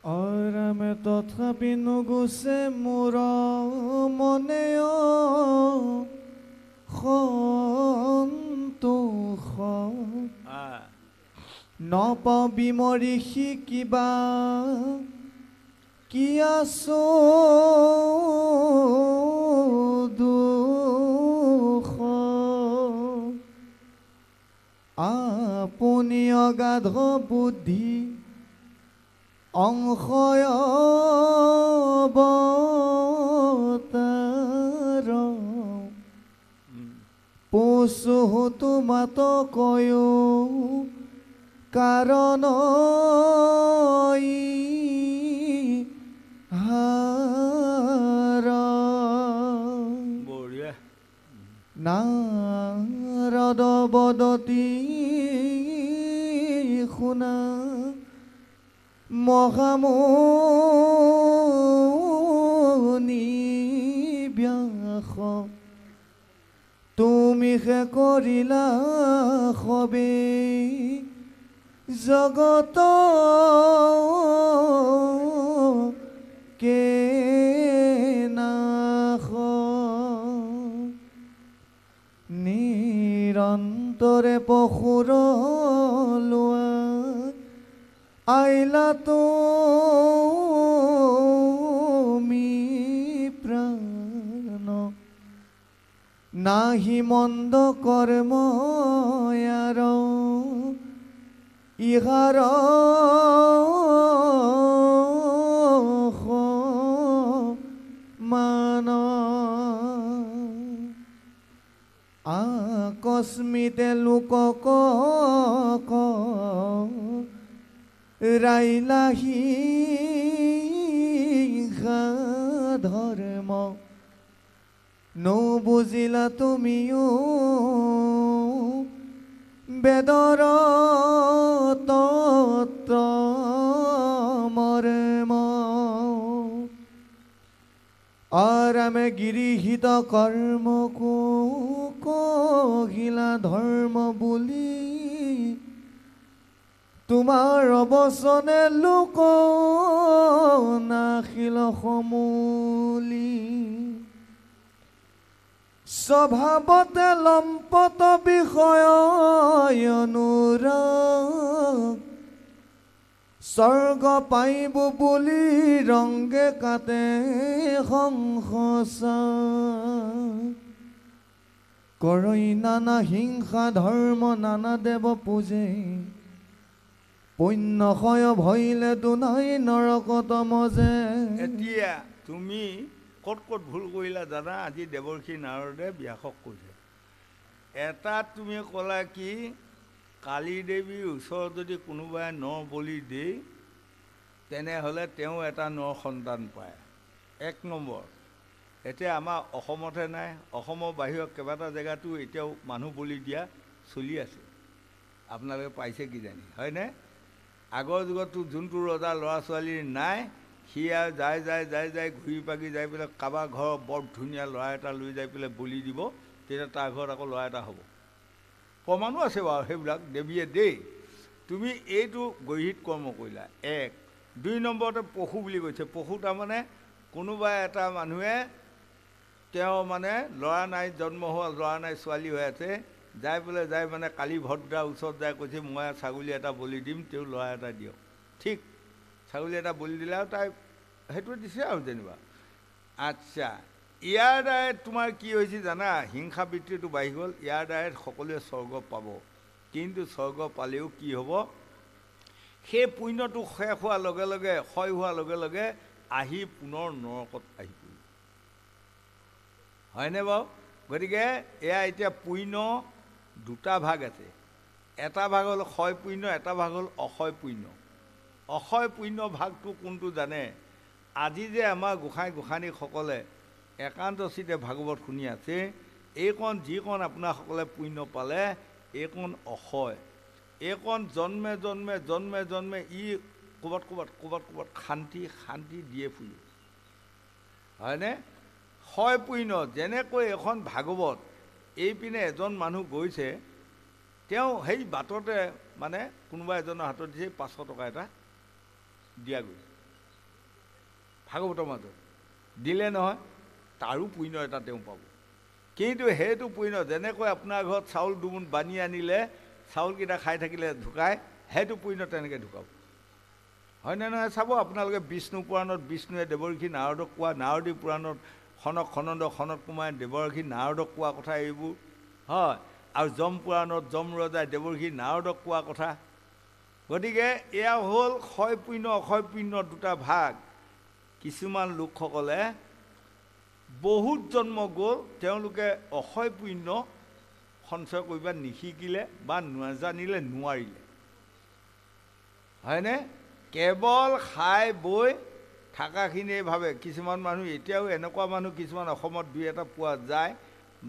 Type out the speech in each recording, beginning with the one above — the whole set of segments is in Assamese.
অৰামে তথাপি নুগুচে মোৰ মনে সন্তোষ নপাওঁ বিমৰিষি কিবা কি আছো দুখ আপুনি অগাধ বুদ্ধি অংশয় অৱতাৰ পশুতো মাত কয়ো কাৰণ হাৰ নাৰদ বদতি শুনা মহামুনি ব্যাস তুমি হে কৰিলা সবে জগত কে নাশ নিৰন্তৰে পশুৰ লোৱা আইলা তুমি প্ৰাণ নাহি মন্দ কৰ্ম ইয়াৰ ইহাৰ মান আকস্মিতে লোকক ৰাইলাহি ধৰ্ম নুবুজিলা তুমিও বেদৰ তত্ত্ব মৰ্ম আৰামে গৃহীত কৰ্মকো কহিলা ধৰ্ম বুলি তোমাৰ অৱচনে লোক নাখিল সমূলি স্বভাৱতে লম্পট বিষয় অনুৰাগ স্বৰ্গ পাইব বুলি ৰংগে কাটে সংসা কৰৈ নানা হিংসা ধৰ্ম নানা দেৱ পূজে পুণ্যক্ষয় ভৈলে দুনাই নৰকত মজে এতিয়া তুমি ক'ত ক'ত ভুল কৰিলা জানা আজি দেৱৰ্ষি নাৰদে ব্যাসক কৈছে এটা তুমি ক'লা কি কালী দেৱীৰ ওচৰত যদি কোনোবাই নৰ বলি দিয়ে তেনেহ'লে তেওঁ এটা নৰ সন্তান পায় এক নম্বৰ এতিয়া আমাৰ অসমতহে নাই অসমৰ বাহিৰত কেইবাটা জেগাতো এতিয়াও মানুহ বলি দিয়া চলি আছে আপোনালোকে পাইছে কিজানি হয়নে আগৰ যুগতো যোনটো ৰজা ল'ৰা ছোৱালীৰ নাই সি আৰু যায় ঘূৰি পাকি যাই পেলাই কাৰোবাৰ ঘৰৰ বৰ ধুনীয়া ল'ৰা এটা লৈ যাই পেলাই বলি দিব তেতিয়া তাৰ ঘৰত আকৌ ল'ৰা এটা হ'ব প্ৰমাণো আছে বাৰু সেইবিলাক দেৱীয়ে দেই তুমি এইটো গৰিহিত কৰ্ম কৰিলা এক দুই নম্বৰতে পশু বুলি কৈছে পশু তাৰমানে কোনোবা এটা মানুহে তেওঁ মানে ল'ৰা নাই জন্ম হোৱা ল'ৰা নাই ছোৱালী হৈ আছে যাই পেলাই যাই মানে কালী ভদ্ৰাৰ ওচৰত যাই কৈছে মই ছাগলী এটা বলি দিম তেওঁ ল'ৰা এটা দিয়ক ঠিক ছাগলী এটা বলি দিলে আৰু তাই সেইটো দিছে আৰু যেনিবা আচ্ছা ইয়াৰ দ্বাৰাই তোমাৰ কি হৈছে জানা হিংসা বৃত্তিটো বাঢ়ি গ'ল ইয়াৰ দ্বাৰাই সকলোৱে স্বৰ্গ পাব কিন্তু স্বৰ্গ পালেও কি হ'ব সেই পুণ্যটো শেষ হোৱাৰ লগে লগে ক্ষয় হোৱাৰ লগে লগে আহি পুনৰ নৰকত আহি পৰিব হয়নে বাৰু গতিকে এয়া এতিয়া পুণ্য দুটা ভাগ আছে এটা ভাগ হ'ল ক্ষয় পুণ্য এটা ভাগ হ'ল অক্ষয় পুণ্য অক্ষয় পুণ্য ভাগটো কোনটো জানে আজি যে আমাৰ গোসাঁনীসকলে একান্তচিতে ভাগৱত শুনি আছে এইকণ যিকণ আপোনাসকলে পুণ্য পালে এইকণ অক্ষয় এইকণ জন্মে জন্মে জন্মে জন্মে ই ক'ৰবাত শান্তি দিয়ে ফুৰিব হয়নে ক্ষয় পুণ্য যেনেকৈ এখন ভাগৱত এইপিনে এজন মানুহ গৈছে তেওঁ সেই বাটতে মানে কোনোবা এজনৰ হাতত দিছে 500 টকা এটা দিয়া গৈছে ভাগৱতৰ মাজত দিলে নহয়, তাৰো পুণ্য এটা তেওঁ পাব। কিন্তু সেইটো পুণ্য যেনেকৈ আপোনাৰ ঘৰত চাউল দুমোন বানি আনিলে চাউলকেইটা খাই থাকিলে ঢুকায়, সেইটো পুণ্য তেনেকৈ ঢুকাব। হয়নে নহয় চাব আপোনালোকে বিষ্ণু পুৰাণত বিষ্ণুৱে দেৱৰ্ষি নাৰদক কোৱা, নাৰদী পুৰাণত সনক সনন্দ সনত কুমাৰে দেৱৰ্ষি নাৰদক কোৱা কথা এইবোৰ, হয়। আৰু যম পুৰাণত যম ৰজাই দেৱৰ্ষি নাৰদক কোৱা কথা। গতিকে এয়া হ'ল ক্ষয় পুণ্য অক্ষয় পুণ্য দুটা ভাগ। কিছুমান লোকসকলে বহুত জন্ম গ'ল, তেওঁলোকে অক্ষয় পুণ্য সঞ্চয় কৰিব নিশিকিলে বা নাজানিলে, নোৱাৰিলে, হয়নে? কেৱল খাই বৈ থাকাখিনিয়ে ভাবে। কিছুমান মানুহ এতিয়াও এনেকুৱা মানুহ কিছুমান অসমত দুই এটা পোৱা যায়,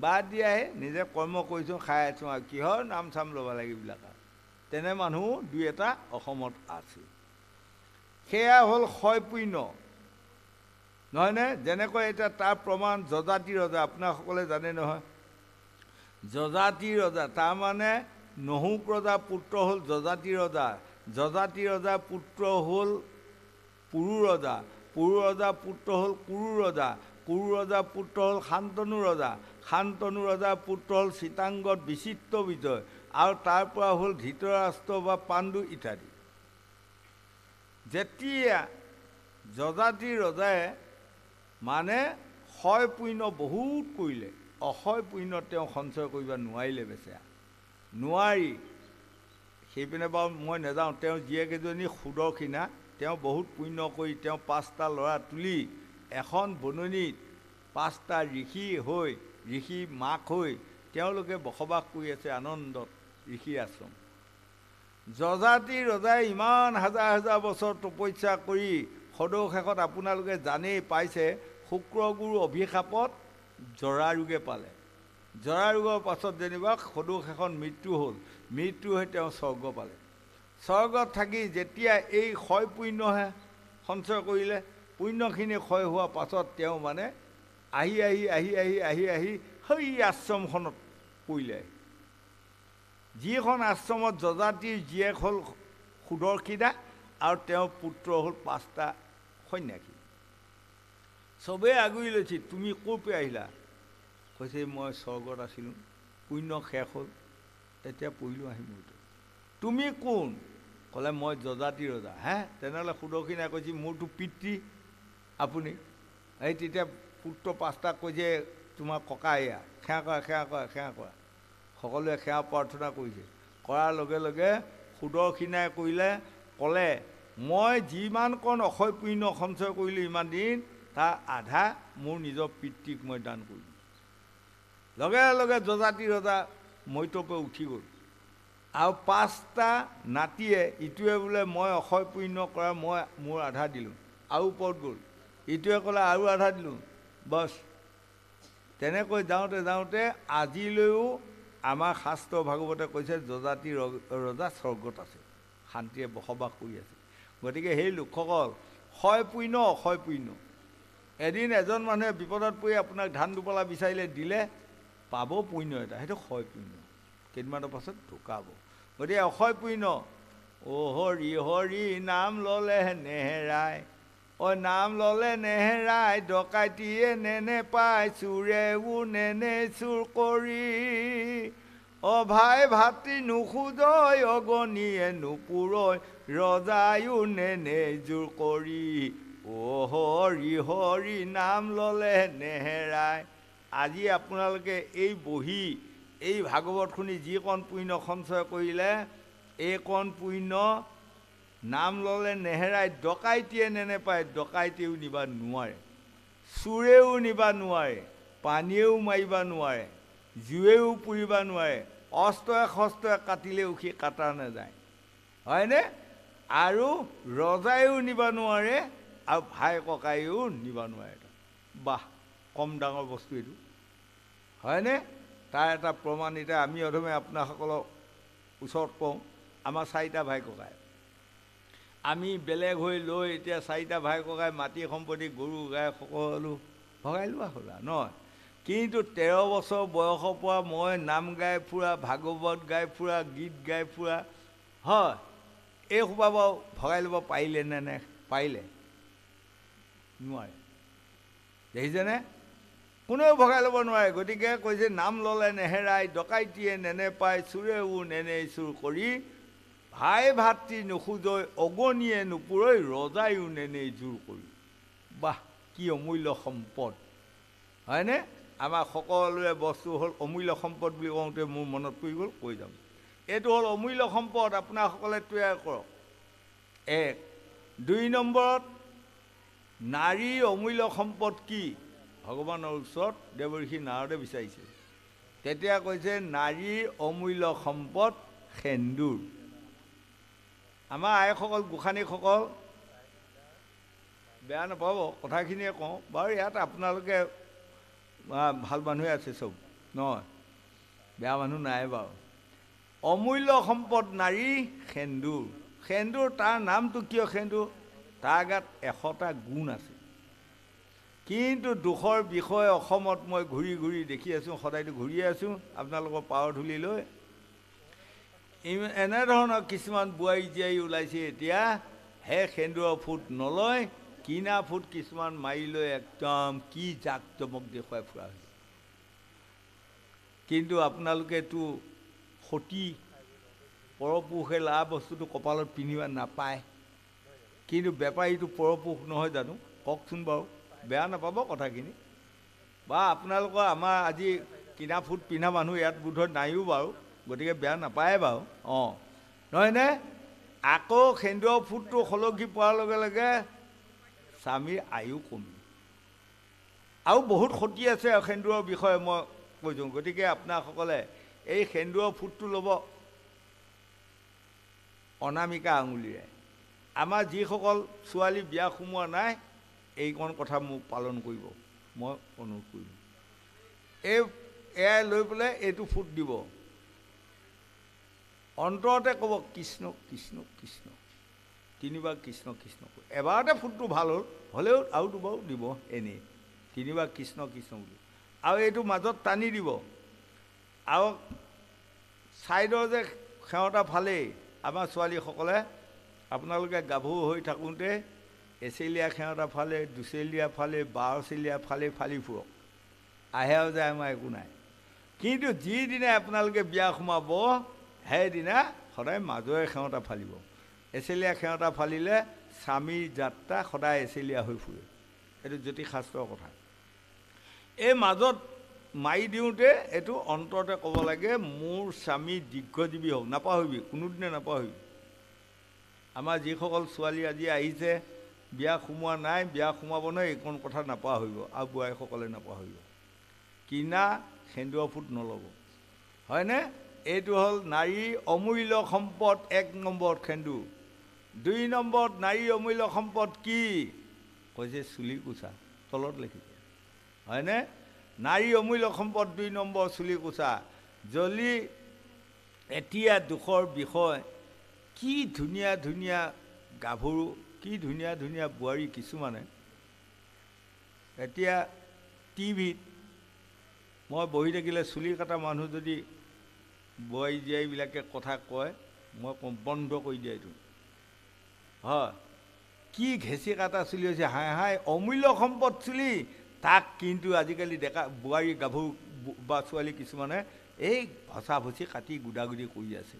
বাদ দিয়াহে নিজে কৰ্ম কৰিছোঁ খাই আছোঁ আৰু কিহৰ নাম চাম ল'ব লাগে এইবিলাক আৰু, তেনে মানুহ দুই এটা অসমত আছে। সেয়া হ'ল ক্ষয় পুণ্য, নহয়নে? যেনেকৈ এতিয়া তাৰ প্ৰমাণ যজাতি ৰজা, আপোনাসকলে জানে নহয় যজাতি ৰজা, তাৰমানে নহুক ৰজাৰ পুত্ৰ হ'ল যজাতি ৰজা, যজাতি ৰজাৰ পুত্ৰ হ'ল পুৰু ৰজা, পুৰু ৰজাৰ পুত্ৰ হ'ল কুৰু ৰজা, কুৰু ৰজাৰ পুত্ৰ হ'ল শান্তনু ৰজা, শান্তনু ৰজাৰ পুত্ৰ হ'ল চিতাংগত বিচিত্ৰ বিজয়, আৰু তাৰ পৰা হ'ল ধৃতৰাষ্ট্ৰ বা পাণ্ডু ইত্যাদি। যেতিয়া যজাতি ৰজাই মানে ক্ষয় পুণ্য বহুত কৰিলে, অক্ষয় পুণ্য তেওঁ সঞ্চয় কৰিব নোৱাৰিলে, বেচেৰা নোৱাৰি। সেইপিনে বাৰু মই নাযাওঁ, তেওঁ জীয়েক এজনী সুদৰ্শিনা, তেওঁ বহুত পুণ্য কৰি তেওঁ 5টা ল'ৰা তুলি এখন বননিত 5টা ঋষি হৈ, ঋষি মাক হৈ তেওঁলোকে বসবাস কৰি আছে আনন্দত ঋষি আশ্ৰম। যজাতি ৰজাই ইমান হাজাৰ হাজাৰ বছৰ তপস্যা কৰি সদৌ শেষত আপোনালোকে জানেই পাইছে, শুক্ৰগুৰু অভিশাপত জৰা ৰোগে পালে। জৰা ৰোগৰ পাছত যেনিবা সদৌ শেষত মৃত্যু হ'ল, মৃত্যু হৈ তেওঁ স্বৰ্গ পালে। স্বৰ্গত থাকি যেতিয়া এই ক্ষয় পুণ্যহে সঞ্চয় কৰিলে, পুণ্যখিনি ক্ষয় হোৱাৰ পাছত তেওঁ মানে আহি আহি আহি আহি আহি আহি সেই আশ্ৰমখনত পৰিলে। যিখন আশ্ৰমত যজাতিৰ জীয়েক হ'ল সুদৰ্শিনা আৰু তেওঁৰ পুত্ৰ হ'ল 5টা সন্যাসী। চবেই আগুৰি লৈছে, তুমি ক'ৰ পৰা আহিলা? কৈছে মই স্বৰ্গত আছিলোঁ, পুণ্য শেষ হ'ল, এতিয়া পৰিলোঁ আহি মূৰটো। তুমি কোন? ক'লে মই যজাতি ৰজা। হে, তেনেহ'লে সুদৰ্শিনাই কৈছে মোৰতো পিতৃ আপুনি। এই তেতিয়া পুত্ৰ 5টা কৈছে তোমাৰ ককা এয়া, সেৱা কৰা সেৱা কৰা সেৱা কৰা। সকলোৱে সেৱা প্ৰাৰ্থনা কৰিছে। কৰাৰ লগে লগে সুদৰ্শিনাই ক'লে মই যিমানকণ অক্ষয় পুণ্য সঞ্চয় কৰিলোঁ ইমান দিন, তাৰ আধা মোৰ নিজৰ পিতৃক মই দান কৰিলোঁ। লগে লগে যজাতি ৰজা মৈতপে উঠি গ'ল। আৰু 5টা নাতিয়ে ইটোৱে বোলে মই অক্ষয় পুণ্য কৰা মই মোৰ আধা দিলোঁ, আৰু ওপৰত গ'ল। ইটোৱে ক'লে আৰু আধা দিলোঁ, বছ। তেনেকৈ যাওঁতে যাওঁতে আজিলৈও আমাৰ শাস্ত্ৰ ভাগৱতে কৈছে যজাতি ৰজা স্বৰ্গত আছে, শান্তিৰে বসবাস কৰি আছে। গতিকে সেই লোকসকল ক্ষয় পুণ্য অক্ষয় পুণ্য। এদিন এজন মানুহে বিপদত পৰি আপোনাক ধান দুপলা বিচাৰিলে দিলে, পাব পুণ্য এটা, সেইটো ক্ষয় পুণ্য, কেইদিনমানৰ পাছত ঢুকাব। গতিকে অক্ষয় পুণ্য, অ' হৰি হৰি নাম ল'লে নেহেৰাই, অ' নাম ল'লে নেহেৰাই, ডকাইতিয়ে নেনে পায়, চোৰেও নেনে চুৰ কৰি, অ' ভাই ভাতৃ নুখোজয়, অগণিয়ে নুপুৰয়, ৰজায়ো নেনে জোৰ কৰি, অ' হৰি হৰি নাম ল'লে নেহেৰাই। আজি আপোনালোকে এই বহি এই ভাগৱত শুনি যিকণ পুণ্য সঞ্চয় কৰিলে, এইকণ পুণ্য নাম ল'লে নেহেৰাই, ডকাইতিয়ে নেনেপায়, ডকাইতিয়েও নিবা নোৱাৰে, চোৰেও নিবা নোৱাৰে, পানীয়েও মাৰিব নোৱাৰে, জুয়েও পুৰিব নোৱাৰে, অস্ত্ৰই শস্ত্ৰই কাটিলেও সি কাটা নাযায়, হয়নে? আৰু ৰজায়ো নিব নোৱাৰে, আৰু ভাই ককায়ো নিব নোৱাৰে। বাহ, কম ডাঙৰ বস্তু এইটো, হয়নে? তাৰ এটা প্ৰমাণ এতিয়া আমি অধমে আপোনাসকলক ওচৰত কওঁ, আমাৰ 4টা ভাই ককাই, আমি বেলেগ হৈ লৈ এতিয়া 4টা ভাই ককাই মাটি সম্পত্তি গৰু গাই সকলো ভগাই লোৱা হ'ল আৰু নহয়। কিন্তু 13 বছৰ বয়সৰ পৰা মই নাম গাই ফুৰা, ভাগৱত গাই ফুৰা, গীত গাই ফুৰা, হয়, এই সোপা বাৰু ভগাই ল'ব পাৰিলে নে পাৰিলে? নোৱাৰে। দেখিছেনে? কোনেও ভগাই ল'ব নোৱাৰে। গতিকে কৈছে নাম ল'লে নেহেৰাই, ডকাইতিয়ে নেনেপায়, চোৰেও নেনেই চুৰ কৰি, ভাই ভাতৃ নোখোজৈ, অগণিয়ে নুপুৰৈ, ৰজায়ো নেনেই জোৰ কৰি। বাহ, কি অমূল্য সম্পদ, হয়নে? আমাৰ সকলোৰে বস্তু হ'ল অমূল্য সম্পদ বুলি কওঁতে মোৰ মনত পৰি গ'ল, কৈ যাম। এইটো হ'ল অমূল্য সম্পদ, আপোনাসকলে তৈয়াৰ কৰক। 1 2 নম্বৰত নাৰীৰ অমূল্য সম্পদ কি? ভগৱানৰ ওচৰত দেৱৰ্ষি নাৰদে বিচাৰিছে। তেতিয়া কৈছে নাৰীৰ অমূল্য সম্পদ সেন্দুৰ। আমাৰ আইসকল, গোসানীসকল বেয়া নাপাব, কথাখিনিয়ে কওঁ বাৰু। ইয়াত আপোনালোকে ভাল মানুহে আছে চব, নহয়, বেয়া মানুহ নাই বাৰু। অমূল্য সম্পদ নাৰী সেন্দুৰ। সেন্দুৰ, তাৰ নামটো কিয় সেন্দুৰ? তাৰ গাত 100টা গুণ আছে। কিন্তু দুখৰ বিষয় অসমত মই ঘূৰি ঘূৰি দেখি আছোঁ, সদায়তো ঘূৰিয়ে আছোঁ আপোনালোকৰ পাৱাৰ ধূলি লৈ। এনেধৰণৰ কিছুমান বোৱাৰী জীয়াৰী ওলাইছে এতিয়া, হে সেন্দুৰৰ ফুট নলয়, কিনা ফুট কিছুমান মাৰি লৈ একদম কি জাক জমক দেখুৱাই ফুৰা হৈছে। কিন্তু আপোনালোকেতো সতী পৰপুৰুষে লোৱা বস্তুটো কপালত পিন্ধিব নাপায়। কিন্তু বেপাৰীটো পৰপুৰুষ নহয় জানো? কওকচোন বাৰু, বেয়া নাপাব কথাখিনি। বা আপোনালোকৰ আমাৰ আজি কিনা ফুট পিন্ধা মানুহ ইয়াত বোধহয় নাইও বাৰু, গতিকে বেয়া নাপায় বাৰু। নহয়নে? আকৌ সেন্দুৰৰ ফুটটো সলকি পোৱাৰ লগে লগে স্বামীৰ আয়ু কমি, আৰু বহুত ক্ষতি আছে সেন্দুৰৰ বিষয়ে মই কৈছোঁ। গতিকে আপোনাসকলে এই সেন্দুৰৰ ফুটটো ল'ব অনামিকা আঙুলিৰে। আমাৰ যিসকল ছোৱালী বিয়া সোমোৱা নাই, এইকণ কথা মোক পালন কৰিব, মই অনুৰোধ কৰিম। এয়াই লৈ পেলাই এইটো ফুট দিব, অন্তৰতে ক'ব কৃষ্ণ কৃষ্ণ কৃষ্ণ, 3বাৰ কৃষ্ণ কৃষ্ণ কৈ। এবাৰতে ফুটটো ভাল হ'ল, হ'লেও আৰু 2বাৰ দিব এনেই, 3বাৰ কৃষ্ণ কৃষ্ণ বুলি। আৰু এইটো মাজত টানি দিব, আৰু ছাইডৰ যে সেৱটা ফালেই আমাৰ ছোৱালীসকলে, আপোনালোকে গাভৰু হৈ থাকোঁতে এচেলীয়া সেৱটা ফালে, 2চেলীয়া ফালে, 12চেলীয়া ফালে ফালি ফুৰক, আহে আৰু যায়, আমাৰ একো নাই। কিন্তু যিদিনা আপোনালোকে বিয়া সোমাব, সেইদিনা সদায় মাজৰে সেৱটা ফালিব। এচেলীয়া সেৱটা ফালিলে স্বামীৰ যাত্ৰা সদায় এচেলীয়া হৈ ফুৰে, এইটো জ্যোতিষশাস্ত্ৰৰ কথা। এই মাজত মাৰি দিওঁতে এইটো অন্তৰতে ক'ব লাগে, মোৰ স্বামী দীৰ্ঘজীৱী হওক, নাপাহৰিবি, কোনোদিনে নাপাহৰিবি। আমাৰ যিসকল ছোৱালী আজি আহিছে, বিয়া সোমোৱা নাই, বিয়া সোমাব নহয়, এইকণ কথা নাপাহৰিব, আৰু বোৱাৰীসকলে নাপাহৰিব। কিনা সেন্দুৰৰ ফুট নল'ব, হয়নে? এইটো হ'ল নাৰীৰ অমূল্য সম্পদ। 1 নম্বৰত সেন্দুৰ। 2 নম্বৰত নাৰীৰ অমূল্য সম্পদ কি? কৈছে চুলি কোচা, তলত লিখিছে, হয়নে? নাৰীৰ অমূল্য সম্পদ 2 নম্বৰ চুলি কোচা। যদি এতিয়া দুখৰ বিষয়, কি ধুনীয়া ধুনীয়া গাভৰু, কি ধুনীয়া ধুনীয়া বোৱাৰী কিছুমানে এতিয়া টিভিত মই বহি থাকিলে, চুলি কটা মানুহ যদি বোৱাৰী জীয়াৰীবিলাকে কথা কয়, মই কওঁ বন্ধ কৰি দিয়া এইটো, হয়। কি ঘেঁচি কাটা চুলি হৈছে, হাই হাই অমূল্য সম্পদ চুলি, তাক কিন্তু আজিকালি ডেকা বোৱাৰী গাভৰু বা ছোৱালী কিছুমানে এই ভচা ভচি কাটি গুদাগুদি কৰি আছে।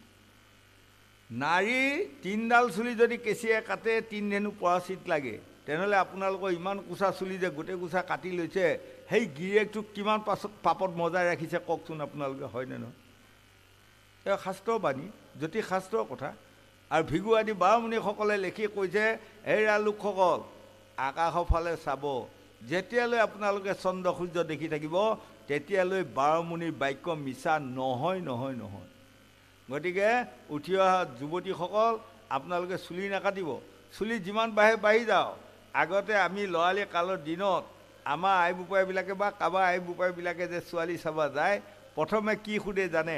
নাৰীৰ 3ডাল চুলি যদি কেঁচিয়ে কাটে 3 ধেনু পৰাচিত লাগে, তেনেহ'লে আপোনালোকৰ ইমান কোচা চুলি যে গোটেই কোচা কাটি লৈছে, সেই গিৰিয়েকটোক কিমান পাপত মজাই ৰাখিছে কওকচোন আপোনালোকে, হয়নে নহয়? এই শাস্ত্ৰৰ বাণী, জ্যোতিষশাস্ত্ৰৰ কথা। আৰু ভিগু আদি বাৰমুণিসকলে লিখি কৈছে, হেৰা লোকসকল আকাশৰ ফালে চাব, যেতিয়ালৈ আপোনালোকে চন্দ্ৰ সূৰ্য দেখি থাকিব, তেতিয়ালৈ বাৰমুণিৰ বাক্য মিছা নহয় নহয় নহয়। গতিকে উঠি অহা যুৱতীসকল, আপোনালোকে চুলি নাকাটিব, চুলি যিমান বাঢ়ি যাওক। আগতে আমি ল'ৰালি কালৰ দিনত আমাৰ আই বোপাইবিলাকে বা কাৰোবাৰ আই বোপাইবিলাকে যে ছোৱালী চাব যায়, প্ৰথমে কি সোধে জানে?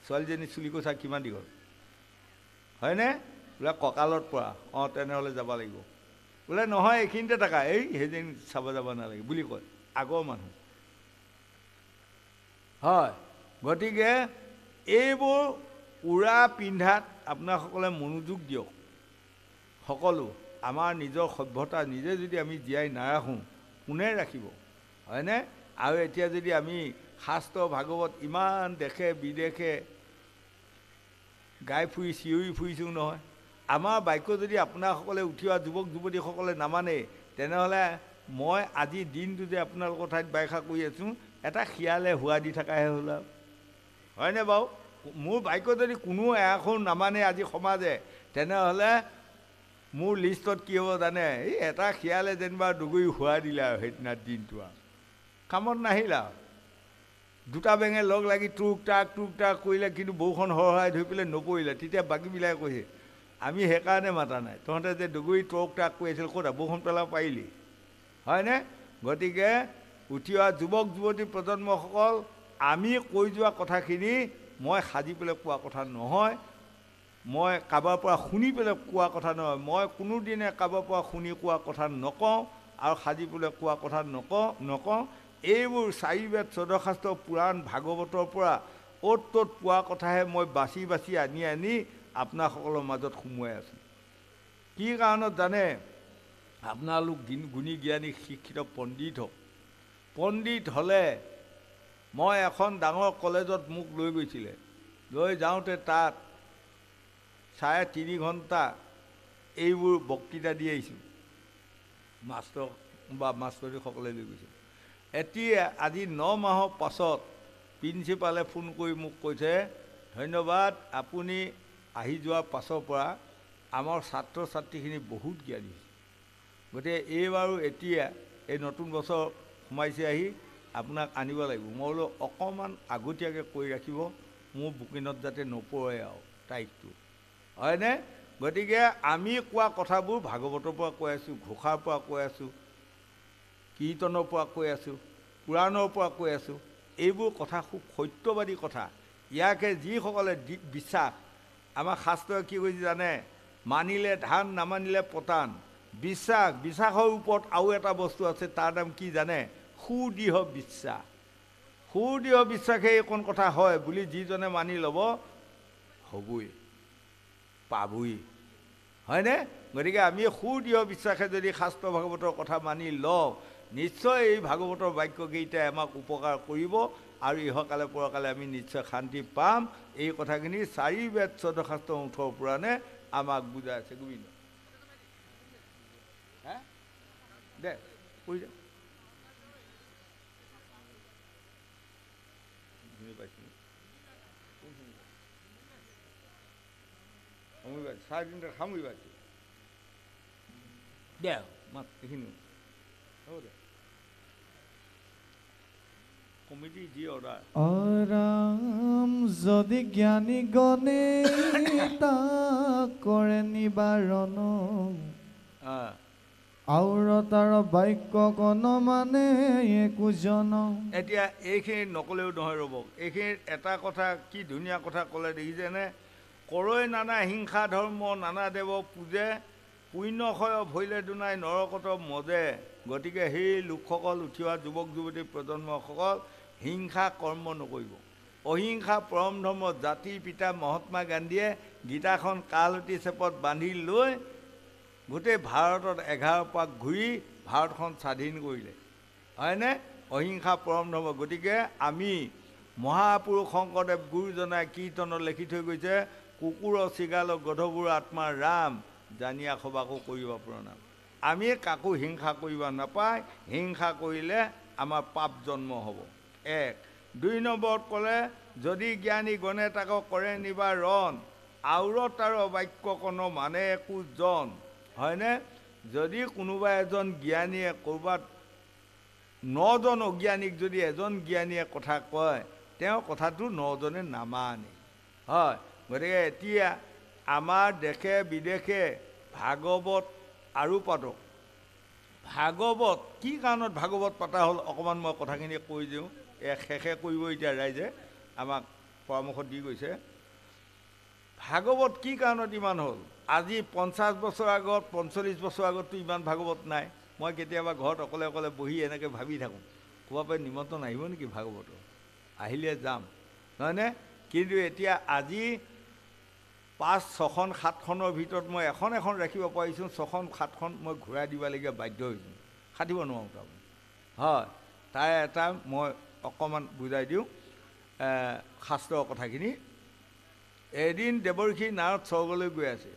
ছোৱালীজনী চুলি কোচা কিমান দীঘল, হয়নে? বোলে কঁকালত পৰা, তেনেহ'লে যাব লাগিব। বোলে নহয় এইখিনিতে থাকা, সেইজনী চাব যাব নালাগে বুলি কয় আগৰ মানুহ, হয়। গতিকে এইবোৰ উৰা পিন্ধাত আপোনাসকলে মনোযোগ দিয়ক সকলো। আমাৰ নিজৰ সভ্যতা নিজে যদি আমি জীয়াই নাৰাখোঁ কোনে ৰাখিব হয়নে? আৰু এতিয়া যদি আমি শাস্ত্ৰ ভাগৱত ইমান দেশে বিদেশে গাই ফুৰি চিঞৰি ফুৰিছোঁ নহয়, আমাৰ বাক্য যদি আপোনাসকলে উঠি অহা যুৱক যুৱতীসকলে নামানে, তেনেহ'লে মই আজি দিনটো যে আপোনালোকৰ ঠাইত বাৰিষা কৰি আছোঁ এটা শিয়ালে হোৱা দি থকাহে হ'ল আৰু হয়নে বাৰু? মোৰ বাক্য যদি কোনো এআখৰ নামানে আজি সমাজে, তেনেহ'লে মোৰ লিষ্টত কি হ'ব জানে? এই এটা শিয়ালে যেনিবা দুগুৰি হোৱা দিলে আৰু সেইদিনা দিনটো আৰু কামত নাহিল আৰু দুটা বেঙে লগ লাগি টুক টাক কৰিলে, কিন্তু বৰষুণ হৰহাই ধৰি পেলাই নপৰিলে। তেতিয়া বাকীবিলাকে কৈছে আমি সেইকাৰণে মাতা নাই, তহঁতে যে দুগুৰি টক টাক কৰি আছিল ক'তা বৰষুণ পেলাব পাৰিলি হয়নে? গতিকে উঠি অহা যুৱক যুৱতী প্ৰজন্মসকল, আমি কৈ যোৱা কথাখিনি মই সাজি পেলাই কোৱা কথা নহয়, মই কাৰোবাৰ পৰা শুনি পেলাই কোৱা কথা নহয়, মই কোনোদিনে কাৰোবাৰ পৰা শুনি কোৱা কথা নকওঁ আৰু সাজি পেলাই কোৱা কথা নকওঁ। এইবোৰ 4 বেদ 14 শাস্ত্ৰ পুৰাণ ভাগৱতৰ পৰা অ'ত ত'ত পোৱা কথাহে মই বাছি বাছি আনি আপোনাসকলৰ মাজত সোমোৱাই আছোঁ। কি কাৰণত জানে? আপোনালোক গুণী জ্ঞানী শিক্ষিত পণ্ডিত হ'লে, মই এখন ডাঙৰ কলেজত মোক লৈ গৈছিলে, লৈ যাওঁতে তাত 3.5 ঘণ্টা এইবোৰ বক্তৃতা দি আহিছোঁ, মাষ্টৰ বা মাষ্টৰীসকলে লৈ গৈছে। এতিয়া আজি 9 মাহৰ পাছত প্ৰিন্সিপালে ফোন কৰি মোক কৈছে, ধন্যবাদ, আপুনি আহি যোৱাৰ পাছৰ পৰা আমাৰ ছাত্ৰ ছাত্ৰীখিনি বহুত জ্ঞানী হৈছে, গতিকে এইবাৰো এতিয়া এই নতুন বছৰ সোমাইছে আহি আপোনাক আনিব লাগিব। মই বোলো অকণমান আগতীয়াকৈ কৈ ৰাখিব, মোৰ বুকিনত যাতে নপৰে আৰু তাৰিখটো হয়নে? গতিকে আমি কোৱা কথাবোৰ ভাগৱতৰ পৰা কৈ আছোঁ, ঘোষাৰ পৰা কৈ আছোঁ, কীৰ্তনৰ পৰা কৈ আছোঁ, পুৰাণৰ পৰা কৈ আছোঁ। এইবোৰ কথা খুব সত্যবাদী কথা। ইয়াকে যিসকলে বিশ্বাস, আমাৰ শাস্ত্ৰই কি কৈছে জানে? মানিলে ধান, নামানিলে পতান। বিশ্বাসৰ ওপৰত আৰু এটা বস্তু আছে, তাৰ নাম কি জানে? সুদৃঢ় বিশ্বাস। সুদৃঢ় বিশ্বাসে এইকণ কথা হয় বুলি যিজনে মানি ল'ব, হ'বই, পাবই হয়নে? গতিকে আমি সুদৃঢ় বিশ্বাসে যদি শাস্ত্ৰ ভাগৱতৰ কথা মানি লওঁ, নিশ্চয় এই ভাগৱতৰ বাক্যকেইটাই আমাক উপকাৰ কৰিব আৰু ইহকালে পৰকালে আমি নিশ্চয় শান্তি পাম। এই কথাখিনি 4 বেদ 14 শাস্ত্ৰ 18 পুৰাণে আমাক বুজাই আছে। গোবিন্দ দে কৈ যা, সামৰিবা দে মাত এইখিনি হ'ব দে। কমিটি যি অৰ্ডাৰ অৰাম যদি জ্ঞানী গণে তাক কৰে নিবাৰণ, আউৰতাৰ বাক্য কণ মানে একোজন। এতিয়া এইখিনি নকলেও নহয়, ৰ'ব, এইখিনি এটা কথা কি ধুনীয়া কথা ক'লে দেখিছেনে? কৰৈ নানা হিংসা ধৰ্ম, নানা দেৱ পূজে, পুণ্যক্ষয় ভৈলে দুনাই নৰকত মজে। গতিকে সেই লোকসকল, উঠি অহা যুৱক যুৱতী প্ৰজন্মসকল, হিংসা কৰ্ম নকৰিব। অহিংসা পৰম ধৰ্ম। জাতিৰ পিতা মহাত্মা গান্ধীয়ে গীতাখন কালতি চেপত বান্ধি লৈ গোটেই ভাৰতত 11 পাক ঘূৰি ভাৰতখন স্বাধীন কৰিলে হয়নে? অহিংসা পৰম ধৰ্ম। গতিকে আমি মহাপুৰুষ শংকৰদেৱ গুৰুজনাই কীৰ্তনত লিখি থৈ গৈছে, কুকুৰ চিগাল গধবোৰ আত্মাৰ ৰাম, জানিয়া সবাকো কৰিব প্ৰণাম। আমি কাকো হিংসা কৰিব নাপায়, হিংসা কৰিলে আমাৰ পাপ জন্ম হ'ব। 1 2 নম্বৰত ক'লে, যদি জ্ঞানী গণে তাক কৰে নিবাৰণ, আউৰতাৰ বাক্য কণ মানে একোজন হয়নে? যদি কোনোবা এজন জ্ঞানীয়ে ক'ৰবাত 9জন অজ্ঞানীক যদি এজন জ্ঞানীয়ে কথা কয়, তেওঁ কথাটো 9জনে নামানে হয়। গতিকে এতিয়া আমাৰ দেশে বিদেশে ভাগৱত আৰু পাতক। ভাগৱত কি কাৰণত ভাগৱত পতা হ'ল অকণমান মই কথাখিনি কৈ দিওঁ, শেষে কৰিব এতিয়া ৰাইজে আমাক পৰামৰ্শ দি গৈছে। ভাগৱত কি কাৰণত ইমান হ'ল? আজি 50 বছৰ আগত 45 বছৰ আগততো ইমান ভাগৱত নাই। মই কেতিয়াবা ঘৰত অকলে অকলে বহি এনেকৈ ভাবি থাকোঁ, ক'ৰবাৰ পৰা নিমন্ত্ৰণ আহিব নেকি ভাগৱতৰ, আহিলে যাম নহয়নে? কিন্তু এতিয়া আজি ছখন 7খনৰ ভিতৰত মই এখন ৰাখিব পাৰিছোঁ, 6খন 7খন মই ঘূৰাই দিবলগীয়া বাধ্য হৈছোঁ, খাটিব নোৱাৰোঁ তাৰমানে। হয়, তাৰে এটা মই অকণমান বুজাই দিওঁ শাস্ত্ৰৰ কথাখিনি। এদিন দেৱৰ্ষি নাৰদ স্বৰ্গলৈ গৈ আছে,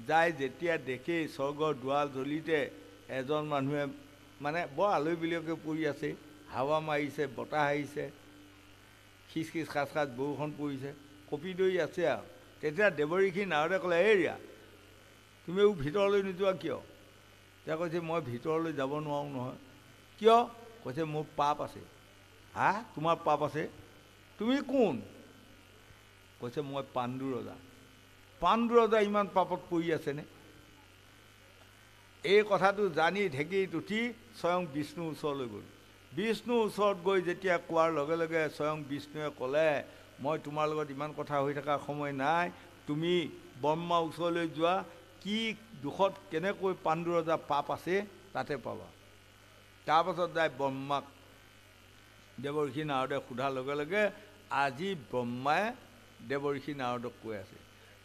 যাই যেতিয়া দেখে স্বৰ্গৰ দুৱাৰ দলিতে এজন মানুহে মানে বৰ আলহী বিলকে পৰি আছে, হাৱা মাৰিছে, বতাহ আহিছে, খিচ খিচ খাচ খাচ বৰষুণ পৰিছে, কঁপি দৌৰি আছে আৰু। তেতিয়া দেৱৰ্ষি নাৰদে ক'লে, এয়া তুমিও ভিতৰলৈ নোযোৱা কিয়? তেওঁ কৈছে, মই ভিতৰলৈ যাব নোৱাৰোঁ নহয়। কিয়? কৈছে, মোৰ পাপ আছে। হা, তোমাৰ পাপ আছে? তুমি কোন? কৈছে, মই পাণ্ডু ৰজা। পাণ্ডু ৰজা ইমান পাপত পৰি আছেনে? এই কথাটো জানি ঢেঁকীত উঠি স্বয়ং বিষ্ণুৰ ওচৰলৈ গ'ল। বিষ্ণুৰ ওচৰত গৈ যেতিয়া কোৱাৰ লগে লগে স্বয়ং বিষ্ণুৱে ক'লে, মই তোমাৰ লগত ইমান কথা হৈ থকাৰ সময় নাই, তুমি ব্ৰহ্মাৰ ওচৰলৈ যোৱা, কি দুখত কেনেকৈ পাণ্ডু ৰজা পাপ আছে তাতে পাবা। তাৰপাছত যাই ব্ৰহ্মাক দেৱৰ্ষি নাৰদে সোধাৰ লগে লগে আজি ব্ৰহ্মাই দেৱৰ্ষি নাৰদক কৈ আছে,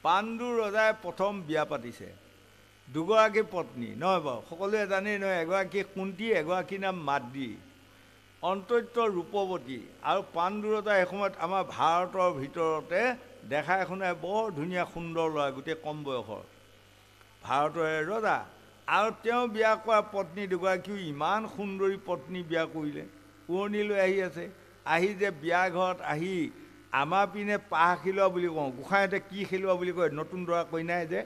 পাণ্ডু ৰজাই প্ৰথম বিয়া পাতিছে, দুগৰাকী পত্নী নহয় বাৰু, সকলোৱে জানেই নহয়, এগৰাকী কুন্তী, এগৰাকীৰ নাম মাদ্ৰী, অন্তত্য ৰূপৱতী। আৰু পাণ্ডু ৰজা এসময়ত আমাৰ ভাৰতৰ ভিতৰতে দেখাই শুনাই বৰ ধুনীয়া সুন্দৰ ল'ৰা, গোটেই কম বয়সৰ ভাৰতৰে ৰজা। আৰু তেওঁ বিয়া কৰা পত্নী দুগৰাকীও ইমান সুন্দৰী পত্নী বিয়া কৰিলে, পুৰণিলৈ আহি আছে। আহি যে বিয়া ঘৰত আহি আমাৰ পিনে পাহ খেলোৱা বুলি কওঁ, গোঁসাইহঁতে কি খেলোৱা বুলি কয়, নতুন দৰা কইনাই যে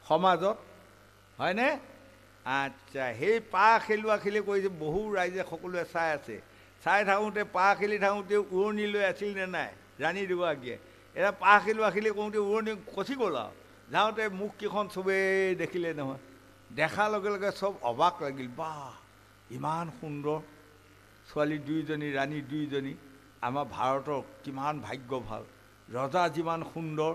সমাজত, হয়নে? আচ্ছা, সেই পাহ খেলোৱা খেলি কৰিছে, বহু ৰাইজে সকলোৱে চাই আছে। চাই থাকোঁতে পাহ খেলি থাকোঁতে উৰণি লৈ আছিল নে নাই ৰাণী দুগৰাকীয়ে। এতিয়া পাহ খেলোৱা খেলি কৰোঁতে উৰণি খচি গ'ল আৰু। যাওঁতে মুখকেইখন চবেই দেখিলে নহয়, দেখাৰ লগে লগে চব অবাক লাগিল, বাহ ইমান সুন্দৰ ছোৱালী দুইজনী, ৰাণী দুইজনী, আমাৰ ভাৰতৰ কিমান ভাগ্য ভাল, ৰজা যিমান সুন্দৰ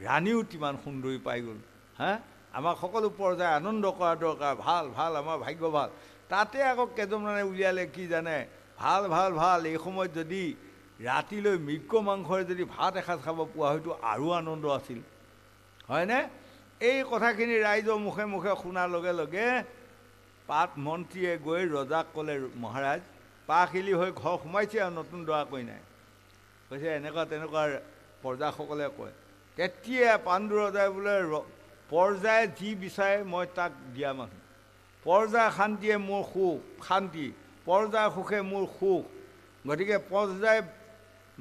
ৰাণীও তিমান সুন্দৰী পাই গ'ল। হা, আমাৰ সকলো পৰ্যায় আনন্দ কৰা দৰকাৰ, ভাল ভাল আমাৰ ভাগ্য ভাল। তাতে আকৌ কেইজনমানে উলিয়ালে কি জানে, ভাল ভাল ভাল, এই সময়ত যদি ৰাতিলৈ মৃগ মাংসৰে যদি ভাত এসাঁজ খাব পোৱা হয়তো আৰু আনন্দ আছিল, হয়নে? এই কথাখিনি ৰাইজৰ মুখে মুখে শুনাৰ লগে লগে পাট মন্ত্ৰীয়ে গৈ ৰজাক ক'লে, মহাৰাজ পাহ খেলি হৈ ঘৰ সোমাইছে আৰু নতুন দৰা কইনাই। কৈছে এনেকুৱা তেনেকুৱা প্ৰজাসকলে কয়। তেতিয়া পাণ্ডু ৰজাই বোলে, পৰ্যায়ে যি বিচাৰে মই তাক দিয়া মানুহ, পৰ্যাৰ শান্তিয়ে মোৰ সুখ শান্তি, পৰ্যাৰ সুখে মোৰ সুখ, গতিকে পৰ্যায়